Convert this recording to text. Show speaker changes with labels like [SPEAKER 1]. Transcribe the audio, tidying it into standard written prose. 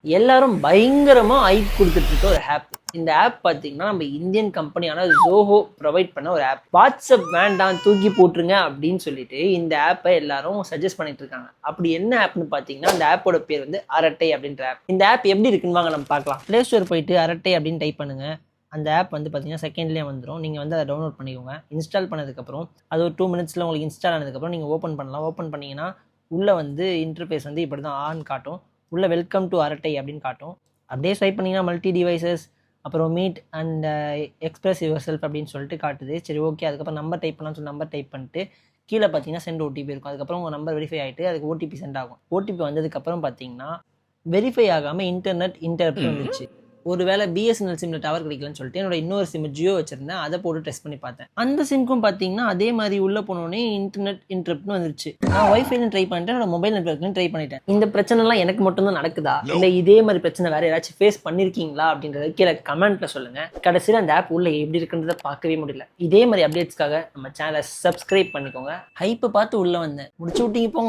[SPEAKER 1] எல்லாரும் பயங்கரமா ஹைப் கொடுத்துட்டு இருக்க ஒரு ஆப். இந்த ஆப் பார்த்தீங்கன்னா நம்ம இந்தியன் கம்பெனியான ஜோஹோ ப்ரொவைட் பண்ண ஒரு ஆப். வாட்ஸ்அப் வேண்டாம் தூக்கி போட்டுருங்க அப்படின்னு சொல்லிட்டு இந்த ஆப்பை எல்லாரும் சஜஸ்ட் பண்ணிட்டு இருக்காங்க. அப்படி என்ன ஆப்னு பார்த்தீங்கன்னா அந்த ஆப்போட பேர் வந்து அரட்டை அப்படின்ற ஆப். இந்த ஆப் எப்படி இருக்குன்னு வாங்க நம்ம பார்க்கலாம். ப்ளே ஸ்டோர் போயிட்டு அரட்டை அப்படின்னு டைப் பண்ணுங்க. அந்த ஆப் வந்து பார்த்தீங்கன்னா செகண்ட்லேயே வந்துடும். நீங்கள் வந்து அதை டவுன்லோட் பண்ணிக்கோங்க. இன்ஸ்டால் பண்ணதுக்கப்புறம் அது ஒரு 2 மினிட்ஸில் உங்களுக்கு இன்ஸ்டால் ஆனதுக்கப்புறம் நீங்கள் ஓப்பன் பண்ணலாம். ஓப்பன் பண்ணிங்கன்னா உள்ளே வந்து இன்டர்ஃபேஸ் வந்து இப்படி தான் ஆன் காட்டும். உள்ள வெல்கம் டு அரட்டை அப்படின்னு காட்டும். அப்படியே ஸ்வைப் பண்ணிங்கன்னா மல்டி டிவைசஸ், அப்புறம் meet and express your self அப்படின்னு சொல்லிட்டு காட்டுது. சரி ஓகே, அதுக்கப்புறம் நம்பர் டைப் பண்ணலாம்னு சொல்லி நம்பர் டைப் பண்ணிட்டு கீழே பார்த்தீங்கன்னா சென்ட் ஓடிபி இருக்கும். அதுக்கப்புறம் உங்கள் நம்பர் வெரிஃபை ஆகிட்டு அதுக்கு ஓடிபி சென்ட் ஆகும். ஓடிபி வந்ததுக்கப்புறம் பார்த்தீங்கன்னா வெரிஃபை ஆகாமல் இன்டர்நெட் இன்டரப்ட் வந்துச்சு. ஒருவேளை பிஎஸ்என்எல் சிம்ல டவர் கிடைக்கலன்னு சொல்லிட்டு என்னோட இன்னொரு சிம் ஜியோ வச்சிருந்தேன், அதை போட்டு டெஸ்ட் பண்ணி பார்த்தேன். அந்த சிம்க்கும் பார்த்தீங்கன்னா அதே மாதிரி உள்ள போனோடனே இன்டர்நெட் இன்டரப்ட்னு வந்துருச்சு. நான் வைஃபைல ட்ரை பண்ணிட்டேன், என்னோட மொபைல் நெட்வொர்க்லையும் ட்ரை பண்ணிட்டேன். இந்த பிரச்சனைலாம் எனக்கு மட்டும் தான் நடக்குதா, இல்லை இதே மாதிரி பிரச்சனை வேற யாராச்சும் ஃபேஸ் பண்ணிருக்கீங்களா அப்படின்றத கீழே கமெண்ட்ல சொல்லுங்க. கடைசியில் அந்த ஆப் உள்ள எப்படி இருக்குன்றத பார்க்கவே முடியல. இதே மாதிரி அப்டேட்ஸ்க்காக நம்ம சேனலை சப்ஸ்கிரைப் பண்ணிக்கோங்க. ஹைப்பை பார்த்து உள்ள வந்தேன், முடிச்சு விட்டீங்க போங்க.